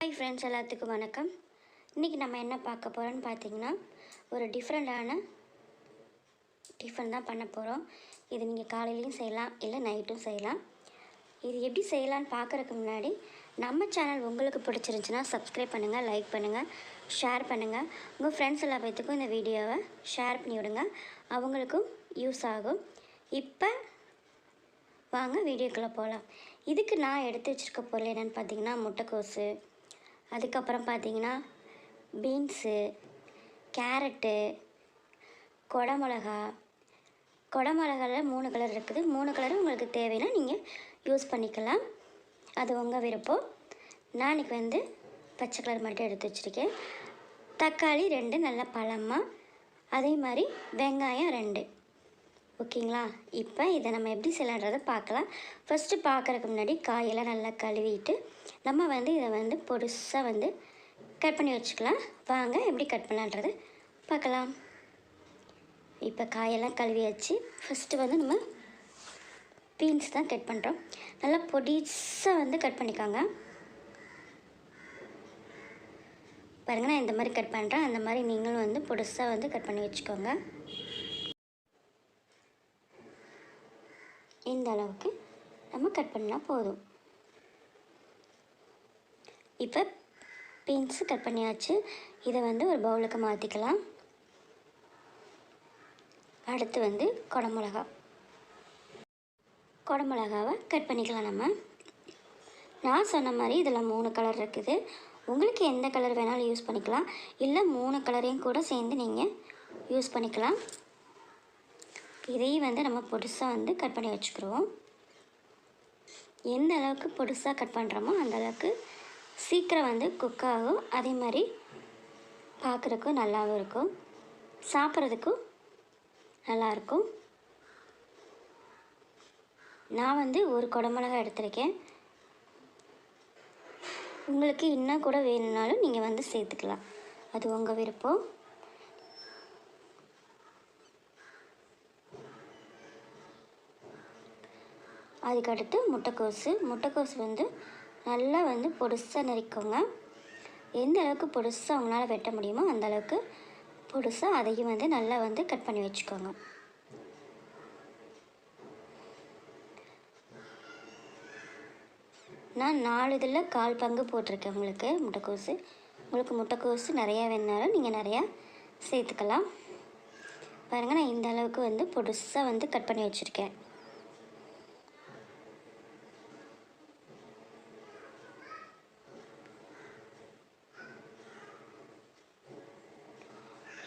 Hi friends, எல்லாத்துக்கும் வணக்கம். இன்றைக்கி நம்ம என்ன பார்க்க போகிறோன்னு பார்த்தீங்கன்னா, ஒரு டிஃப்ரெண்ட்டான டிஃபன் தான் பண்ண போகிறோம். இது நீங்கள் காலையிலையும் செய்யலாம், இல்லை நைட்டும் செய்யலாம். இது எப்படி செய்யலான்னு பார்க்குறதுக்கு முன்னாடி நம்ம சேனல் உங்களுக்கு பிடிச்சிருந்துச்சின்னா சப்ஸ்கிரைப் பண்ணுங்கள், லைக் பண்ணுங்கள், ஷேர் பண்ணுங்கள். உங்கள் ஃப்ரெண்ட்ஸ் எல்லா பேத்துக்கும் இந்த வீடியோவை ஷேர் பண்ணி விடுங்க, அவங்களுக்கும் யூஸ் ஆகும். இப்போ வாங்க வீடியோக்குள்ளே போகலாம். இதுக்கு நான் எடுத்து வச்சுருக்க பொருள் என்னென்னு பார்த்தீங்கன்னா, முட்டைக்கோஸு, அதுக்கப்புறம் பார்த்தீங்கன்னா பீன்ஸு, கேரட்டு, கொடமிளகாவில் 3 கலர் இருக்குது. 3 கலரும் உங்களுக்கு தேவைன்னா நீங்கள் யூஸ் பண்ணிக்கலாம், அது உங்கள் விருப்பம். நான் இன்றைக்கி பச்சை கலர் மட்டும் எடுத்து வச்சுருக்கேன். தக்காளி 2 நல்ல பழமாக, அதே மாதிரி வெங்காயம் 2. ஓகேங்களா? இப்போ இதை நம்ம எப்படி செய்யலான்றதை பார்க்கலாம். ஃபஸ்ட்டு பார்க்குறதுக்கு முன்னாடி காயெல்லாம் நல்லா கழுவிட்டு நம்ம இதை பொடுசாக கட் பண்ணி வச்சுக்கலாம். வாங்க எப்படி கட் பண்ணலான்றது பார்க்கலாம். இப்போ காயெல்லாம் கழுவியாச்சு. ஃபஸ்ட்டு நம்ம பீன்ஸ் தான் கட் பண்ணுறோம். நல்லா பொடிசாக கட் பண்ணிக்காங்க. பாருங்கள், நான் இந்த மாதிரி கட் பண்ணுறேன், அந்த மாதிரி நீங்களும் பொடிசாக கட் பண்ணி வச்சுக்கோங்க. இந்த அளவுக்கு நம்ம கட் பண்ணால் போதும். இப்போ பீன்ஸு கட் பண்ணியாச்சு. இதை ஒரு பவுலுக்கு மாற்றிக்கலாம். அடுத்து குடமிளகாவை கட் பண்ணிக்கலாம். நான் சொன்ன மாதிரி இதில் 3 கலர் இருக்குது. உங்களுக்கு எந்த கலர் வேணாலும் யூஸ் பண்ணிக்கலாம், இல்லை 3 கலரையும் கூட சேர்ந்து நீங்கள் யூஸ் பண்ணிக்கலாம். இதையும் நம்ம பொடிசாக கட் பண்ணி வச்சுக்கிறோம். எந்த அளவுக்கு பொடிசாக கட் பண்ணுறோமோ அந்த அளவுக்கு சீக்கிரம் குக் ஆகும். அதே மாதிரி பார்க்குறதுக்கும் நல்லாவும் இருக்கும், சாப்பிட்றதுக்கும் நல்லாயிருக்கும். நான் ஒரு குடமிளகா எடுத்திருக்கேன். உங்களுக்கு இன்னும் கூட வேணும்னாலும் நீங்கள் சேர்த்துக்கலாம், அது உங்கள் விருப்பம். அதுக்கடுத்து முட்டைக்கோஸு நல்லா பொடுசாக நறுக்கோங்க. எந்த அளவுக்கு பொடுசாக அவங்களால வெட்ட முடியுமோ அந்த அளவுக்கு பொடுசாக அதையும் நல்லா கட் பண்ணி வச்சுக்கோங்க. நான் 4 இதில் 1/4 பங்கு போட்டிருக்கேன் உங்களுக்கு முட்டைக்கோஸு நிறையா வேணுனாலும் நீங்கள் நிறையா சேர்த்துக்கலாம். பாருங்கள், நான் இந்த அளவுக்கு பொடுசாக கட் பண்ணி வச்சுருக்கேன்.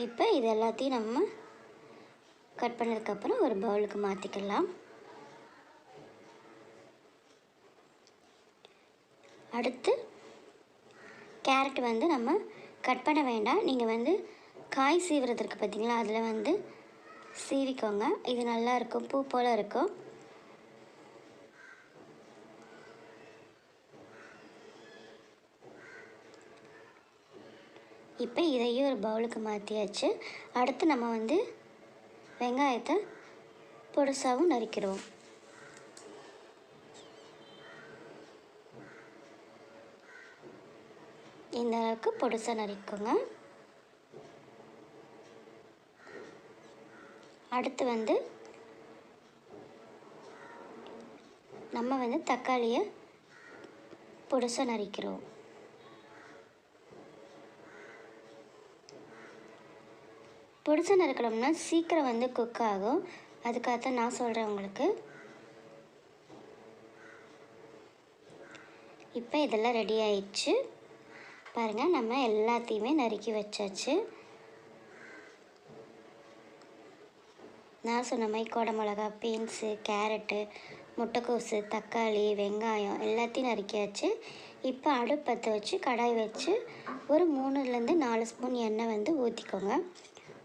இப்போ இது எல்லாத்தையும் நம்ம கட் பண்ணதுக்கப்புறம் ஒரு பவுலுக்கு மாற்றிக்கலாம். அடுத்து கேரட் நம்ம கட் பண்ண வேண்டாம். நீங்கள் காய் சீவுறதுக்கு பார்த்தீங்களா, அதில் சீவிக்கோங்க. இது நல்லா இருக்கும், பூ போல் இருக்கும். இப்போ இதையும் ஒரு பவுலுக்கு மாற்றியாச்சு. அடுத்து நம்ம வெங்காயத்தை பொடுசாகவும் நறுக்கிறோம். இந்த அளவுக்கு பொடுசாக நறுக்குங்க. அடுத்து நம்ம தக்காளியை பொடுசாக நறுக்கிறோம். பொடிசா நறுக்கணும்னா சீக்கிரம் குக் ஆகும், அதுக்காகத்தான் நான் சொல்கிறேன் உங்களுக்கு. இப்போ இதெல்லாம் ரெடி ஆயிடுச்சு. பாருங்கள், நம்ம எல்லாத்தையுமே நறுக்கி வச்சாச்சு. நான் சொன்ன மாதிரி குடமிளகா, பீன்ஸு, கேரட்டு, முட்டைக்கோஸு, தக்காளி, வெங்காயம் எல்லாத்தையும் நறுக்கியாச்சு. இப்போ அடுப்பத்தை வச்சு கடாய் வச்சு ஒரு 3லேருந்து 4 ஸ்பூன் எண்ணெய் ஊற்றிக்கோங்க.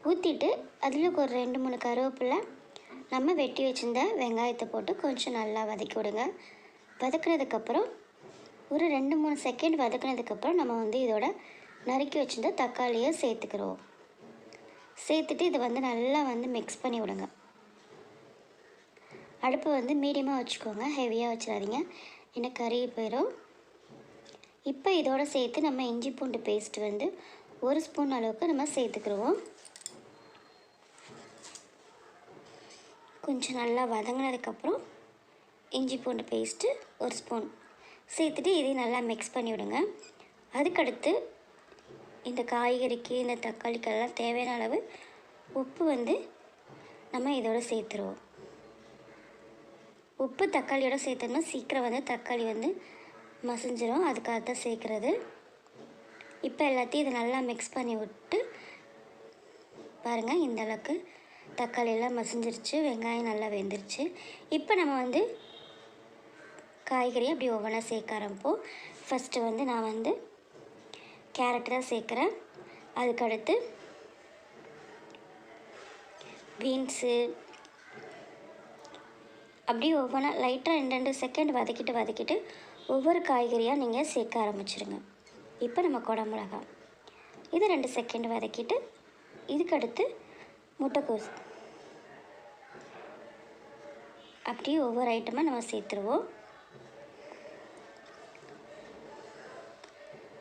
ஊற்றிட்டு அதில் ஒரு 2-3 கருவேப்பிலை, நம்ம வெட்டி வச்சுருந்த வெங்காயத்தை போட்டு கொஞ்சம் நல்லா வதக்கி விடுங்க. வதக்கினதுக்கப்புறம் ஒரு 2-3 செகண்ட் வதக்கினதுக்கப்புறம் நம்ம இதோட நறுக்கி வச்சுருந்த தக்காளியை சேர்த்துக்கிறோம். சேர்த்துட்டு இதை நல்லா மிக்ஸ் பண்ணி விடுங்க. அடுப்பு மீடியமாக வச்சுக்கோங்க, ஹெவியாக வச்சிடாதீங்க, ஏன்னா கருகி போயிடும். இப்போ இதோடு சேர்த்து நம்ம இஞ்சி பூண்டு பேஸ்ட் வந்து 1 ஸ்பூன் அளவுக்கு நம்ம சேர்த்துக்கிடுவோம். கொஞ்சம் நல்லா வதங்கினதுக்கப்புறம் இஞ்சி பூண்டு பேஸ்ட்டு 1 ஸ்பூன் சேர்த்துட்டு இதையும் நல்லா மிக்ஸ் பண்ணி விடுங்க. அதுக்கடுத்து இந்த காய்கறிக்கு இந்த தக்காளிக்கெல்லாம் தேவையான அளவு உப்பு வந்து நம்ம இதோட சேர்த்துருவோம். உப்பு தக்காளியோட சேர்த்தோம்னா சீக்கிரம் வந்து தக்காளி வந்து மசிஞ்சிடும், அதுக்காக தான் சேர்க்குறது. இப்போ எல்லாத்தையும் இதை நல்லா மிக்ஸ் பண்ணி விட்டு பாருங்கள், இந்த அளவுக்கு தக்காளி எல்லாம் மசிஞ்சிருச்சு, வெங்காயம் நல்லா வெந்துருச்சு. இப்போ நம்ம வந்து காய்கறி அப்படி ஒவ்வொன்றா சேர்க்க ஆரம்பிப்போம். ஃபஸ்ட்டு வந்து நான் வந்து கேரட் தான் சேர்க்குறேன். அதுக்கடுத்து பீன்ஸு அப்படியே ஒவ்வொன்றா லைட்டாக 2 செகண்ட் வதக்கிட்டு ஒவ்வொரு காய்கறியாக நீங்கள் சேர்க்க ஆரம்பிச்சிருங்க. இப்போ நம்ம குடமிளகா இது 2 செகண்ட் வதக்கிட்டு இதுக்கடுத்து முட்டைக்கோஸ் அப்படியே ஒவ்வொரு ஐட்டமாக நம்ம சேர்த்துருவோம்.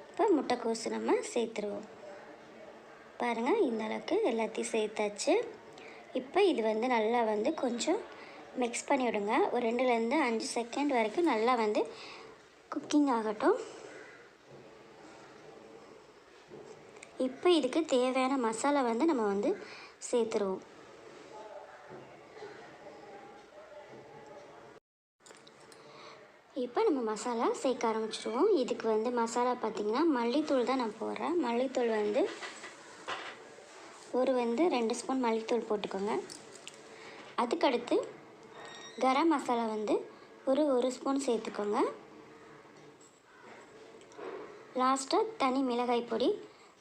இப்போ முட்டைக்கோஸ் நம்ம சேர்த்துருவோம். பாருங்கள், இந்த அளவுக்கு எல்லாத்தையும் சேர்த்தாச்சு. இப்போ இது வந்து நல்லா வந்து கொஞ்சம் மிக்ஸ் பண்ணி விடுங்க. ஒரு 2லேருந்து 5 செகண்ட் வரைக்கும் நல்லா வந்து குக்கிங் ஆகட்டும். இப்போ இதுக்கு தேவையான மசாலா வந்து நம்ம வந்து சேர்த்துருவோம். இப்போ நம்ம மசாலா சேர்க்க ஆரம்பிச்சிடுவோம். இதுக்கு வந்து மசாலா பார்த்திங்கன்னா மல்லித்தூள் தான் நான் போடுறேன். மல்லித்தூள் வந்து 2 ஸ்பூன் மல்லித்தூள் போட்டுக்கோங்க. அதுக்கடுத்து கரம் மசாலா வந்து 1 ஸ்பூன் சேர்த்துக்கோங்க. லாஸ்ட்டாக தனி மிளகாய் பொடி,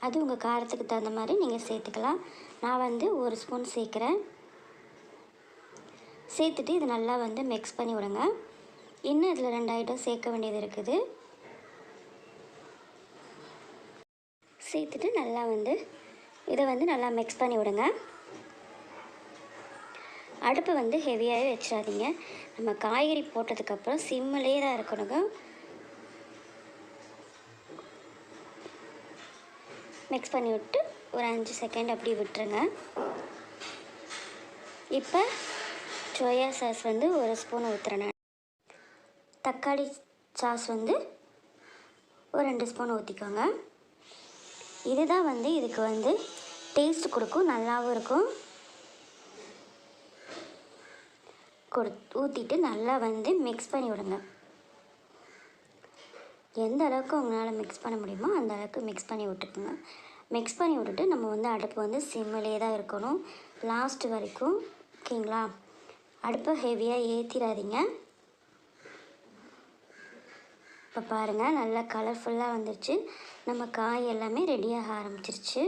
அது உங்கள் காரத்துக்கு தகுந்த மாதிரி நீங்கள் சேர்த்துக்கலாம். நான் வந்து 1 ஸ்பூன் சேர்க்குறேன். சேர்த்துட்டு இது நல்லா வந்து மிக்ஸ் பண்ணி விடுங்க. இன்னும் இதில் 2 ஐட்டம் சேர்க்க வேண்டியது இருக்குது. சேர்த்துட்டு நல்லா வந்து இதை வந்து நல்லா மிக்ஸ் பண்ணி விடுங்க. அடுப்பு வந்து ஹெவியாகவே வச்சிடாதீங்க. நம்ம காய்கறி போட்டதுக்கப்புறம் சிம்மிலே தான் இருக்கணுங்க. மிக்ஸ் பண்ணி விட்டு ஒரு 5 செகண்ட் அப்படி விட்டுருங்க. இப்போ சோயா சாஸ் வந்து 1 ஸ்பூன் ஊற்றுறேன். தக்காளி சாஸ் வந்து ஒரு 2 ஸ்பூன் ஊற்றிக்கோங்க. இதுதான் வந்து இதுக்கு வந்து டேஸ்ட் கொடுக்கும், நல்லாவும் இருக்கும். ஊற்றிட்டு நல்லா வந்து மிக்ஸ் பண்ணி விடுங்க. எந்த அளவுக்கு உங்களால் மிக்ஸ் பண்ண முடியுமோ அந்த அளவுக்கு மிக்ஸ் பண்ணி விட்டுக்குங்க. மிக்ஸ் பண்ணி விட்டுட்டு நம்ம வந்து அடுப்பு வந்து சிம்மிலே தான் இருக்கணும் லாஸ்ட் வரைக்கும். ஓகேங்களா? அடுப்பை ஹெவியாக ஏற்றிடாதீங்க. இப்போ பாருங்கள், நல்லா கலர்ஃபுல்லாக வந்துருச்சு. நம்ம காய் எல்லாமே ரெடியாக ஆரம்பிச்சிருச்சு.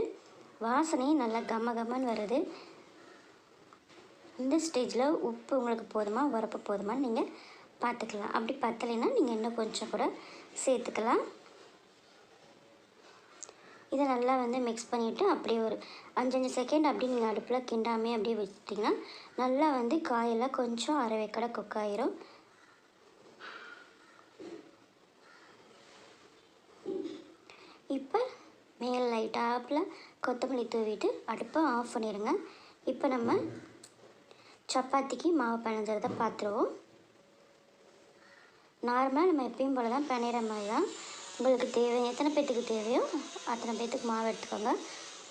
வாசனையும் நல்லா கம்மன்னு வருது. இந்த ஸ்டேஜில் உப்பு உங்களுக்கு போதுமா, உரப்பு போதுமான்னு நீங்கள் பார்த்துக்கலாம். அப்படி பத்தலைன்னா நீங்கள் இன்னும் கொஞ்சம் கூட சேர்த்துக்கலாம். இதை நல்லா வந்து மிக்ஸ் பண்ணிவிட்டு அப்படியே ஒரு 5 செகண்ட் அப்படி நீங்கள் அடுப்பில் கிண்டாமே அப்படியே வச்சிட்டிங்கன்னா நல்லா வந்து காயெல்லாம் கொஞ்சம் அரைவேக்கடை குக் ஆயிரும். இப்போ மேலே லைட்டாப்பில் கொத்தமல்லி தூவிட்டு அடுப்பை ஆஃப் பண்ணிடுங்க. இப்போ நம்ம சப்பாத்திக்கு மாவு பிணைஞ்சிறத பார்த்துருவோம். நார்மலாக நம்ம எப்பயும் போல் தான் பிணையிற மாதிரி தான். உங்களுக்கு எத்தனை பேர்த்துக்கு தேவையோ அத்தனை பேர்த்துக்கு மாவு எடுத்துக்கோங்க.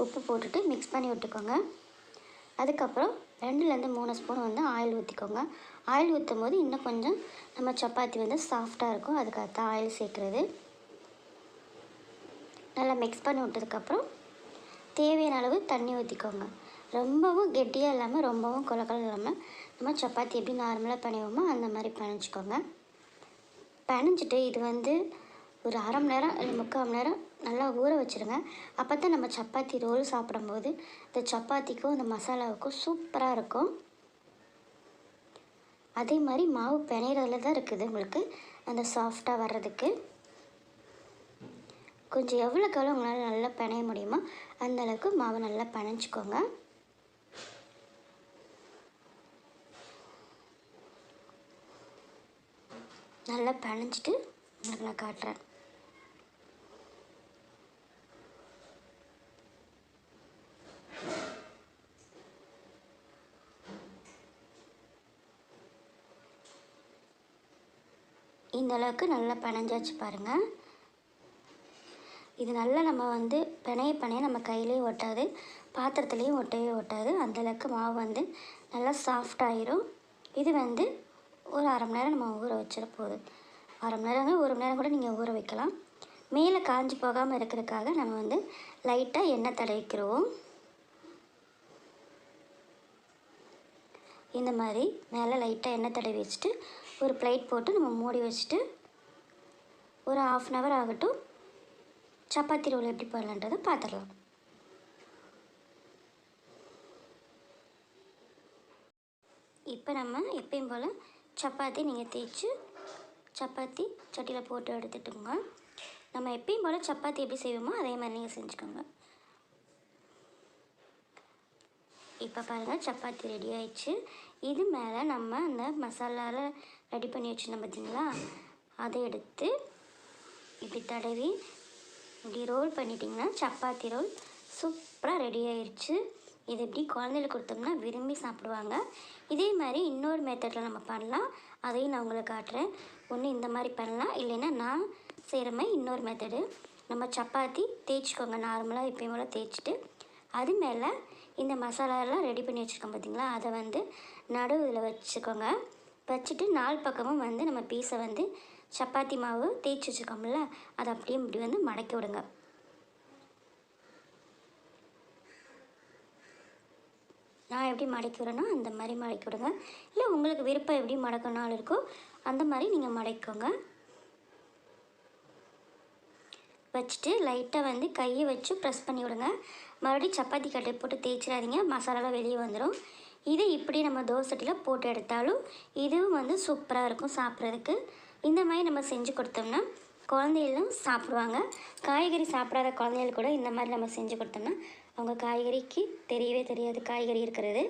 உப்பு போட்டுட்டு மிக்ஸ் பண்ணி விட்டுக்கோங்க. அதுக்கப்புறம் 2லேருந்து 3 ஸ்பூன் வந்து ஆயில் ஊற்றிக்கோங்க. ஆயில் ஊற்றும் போது இன்னும் கொஞ்சம் நம்ம சப்பாத்தி வந்து சாஃப்டாக இருக்கும், அதுக்காக தான் ஆயில் சேர்க்குறது. நல்லா மிக்ஸ் பண்ணி விட்டதுக்கப்புறம் தேவையான அளவு தண்ணி ஊற்றிக்கோங்க. ரொம்பவும் கெட்டியாக இல்லாமல் ரொம்பவும் கொலக்கலம் இல்லாமல் நம்ம சப்பாத்தி எப்படி நார்மலாக பிணைவோமோ அந்த மாதிரி பிணைச்சிக்கோங்க. பிணைஞ்சிட்டு இது வந்து ஒரு 1/2 மணி நேரம் இல்லை 3/4 மணி நேரம் நல்லா ஊற வச்சுருங்க. அப்போ தான் நம்ம சப்பாத்தி ரோல் சாப்பிடும்போது இந்த சப்பாத்திக்கும் இந்த மசாலாவுக்கும் சூப்பராக இருக்கும். அதே மாதிரி மாவு பிணையிறதுல தான் இருக்குது உங்களுக்கு அந்த சாஃப்டாக வர்றதுக்கு. கொஞ்சம் எவ்வளோக்கு எவ்வளோ உங்களால் நல்லா பிணைய முடியுமோ அந்தளவுக்கு மாவு நல்லா பிணைஞ்சிக்கோங்க. நல்லா பிணைஞ்சிட்டு உங்களுக்கு நான் காட்டுறேன். இந்த அளவுக்கு நல்லா பிணைஞ்சாச்சு பாருங்கள். இது நல்லா நம்ம வந்து பிணைய நம்ம கையிலையும் ஒட்டாது, பாத்திரத்துலேயும் ஒட்டவே ஒட்டாது. அந்தளவுக்கு மாவு வந்து நல்லா சாஃப்டாகிடும். இது வந்து ஒரு அரை மணி நேரம் நம்ம ஊற வச்சிட போகுது. அரை மணி நேரங்க, 1 மணி நேரம் கூட நீங்கள் ஊற வைக்கலாம். மேலே காஞ்சி போகாமல் இருக்கிறதுக்காக நம்ம வந்து லைட்டாக எண்ணெய் தடவிக்கிறோம். இந்த மாதிரி மேலே லைட்டாக எண்ணெய் தடவி வச்சுட்டு ஒரு பிளேட் போட்டு நம்ம மூடி வச்சுட்டு ஒரு 1/2 hour ஆகட்டும். சப்பாத்தி ரோல் எப்படி பண்ணலான்றதை பார்த்துடலாம். இப்போ நம்ம எப்பயும் போல் சப்பாத்தி நீங்கள் தேய்ச்சி சப்பாத்தி சட்டியில் போட்டு எடுத்துட்டுங்க. நம்ம எப்பயும் போல் சப்பாத்தி எப்படி செய்வோமோ அதே மாதிரி நீங்கள் செஞ்சுக்கோங்க. இப்போ பாருங்கள், சப்பாத்தி ரெடி ஆயிடுச்சு. இது மேலே நம்ம அந்த மசாலாவில் ரெடி பண்ணி வச்சுருந்தோம் பார்த்தீங்களா, அதை எடுத்து இப்படி தடவி இப்படி ரோல் பண்ணிட்டிங்கன்னா சப்பாத்தி ரோல் சூப்பராக ரெடி ஆயிடுச்சு. இது எப்படி குழந்தைகளுக்கு கொடுத்தோம்னா விரும்பி சாப்பிடுவாங்க. இதே மாதிரி இன்னொரு மெத்தடில் நம்ம பண்ணலாம், அதையும் நான் உங்களுக்கு காட்டுறேன். ஒன்று இந்த மாதிரி பண்ணலாம், இல்லைன்னா நான் செய்கிற மாதிரி இன்னொரு மெத்தடு. நம்ம சப்பாத்தி தேய்ச்சிக்கோங்க, நார்மலாக எப்பயும் போல் தேய்ச்சிட்டு அது மேலே இந்த மசாலாலாம் ரெடி பண்ணி வச்சுருக்கோம் பார்த்தீங்களா, அதை வந்து நடுவில் வச்சுக்கோங்க. வச்சுட்டு 4 பக்கமும் வந்து நம்ம பீஸை வந்து சப்பாத்தி மாவு தேய்ச்சி வச்சுருக்கோம்ல, அதை அப்படியே இப்படி வந்து மடக்கி விடுங்க. நான் எப்படி மடக்கி விடுறேன்னா அந்த மாதிரி மடக்கி விடுங்க. இல்லை உங்களுக்கு விருப்பம் எப்படி மடக்கணும்னாலும் இருக்கோ அந்த மாதிரி நீங்கள் மடக்கிக்கோங்க. வச்சுட்டு லைட்டாக வந்து கையை வச்சு ப்ரெஸ் பண்ணி விடுங்க. மறுபடியும் சப்பாத்தி கட்டை போட்டு தேய்ச்சிடாதீங்க, மசாலாலாம் வெளியே வந்துடும். இதை இப்படி நம்ம தோசை சட்டியில் போட்டு எடுத்தாலும் இதுவும் வந்து சூப்பராக இருக்கும் சாப்பிட்றதுக்கு. இந்த மாதிரி நம்ம செஞ்சு கொடுத்தோம்னா குழந்தைகளும் சாப்பிடுவாங்க. காய்கறி சாப்பிடாத குழந்தைகள் கூட இந்த மாதிரி நம்ம செஞ்சு கொடுத்தோம்னா அவங்க காய்கறிக்கு தெரியவே தெரியாது காய்கறி இருக்கிறது,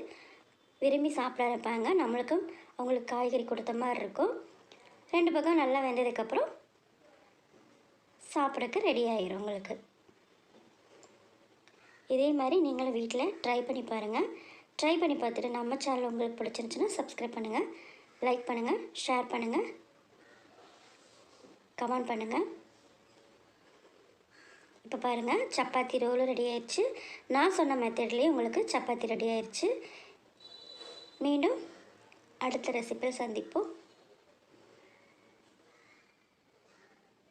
விரும்பி சாப்பிட இருப்பாங்க. நம்மளுக்கும் அவங்களுக்கு காய்கறி கொடுத்த மாதிரி இருக்கும். 2 பக்கம் நல்லா வெந்ததுக்கப்புறம் சாப்பிட்றதுக்கு ரெடி ஆகிரும் உங்களுக்கு. இதே மாதிரி நீங்களும் வீட்டில் ட்ரை பண்ணி பாருங்கள். ட்ரை பண்ணி பார்த்துட்டு நம்ம சேனல் உங்களுக்கு பிடிச்சிருந்துச்சுன்னா சப்ஸ்கிரைப் பண்ணுங்கள், லைக் பண்ணுங்கள், ஷேர் பண்ணுங்கள், கமெண்ட் பண்ணுங்கள். இப்போ பாருங்கள், சப்பாத்தி ரோலும் ரெடி ஆயிடுச்சு. நான் சொன்ன மெத்தட்லேயே உங்களுக்கு சப்பாத்தி ரெடி ஆயிடுச்சு. மீண்டும் அடுத்த ரெசிபியில் சந்திப்போம்.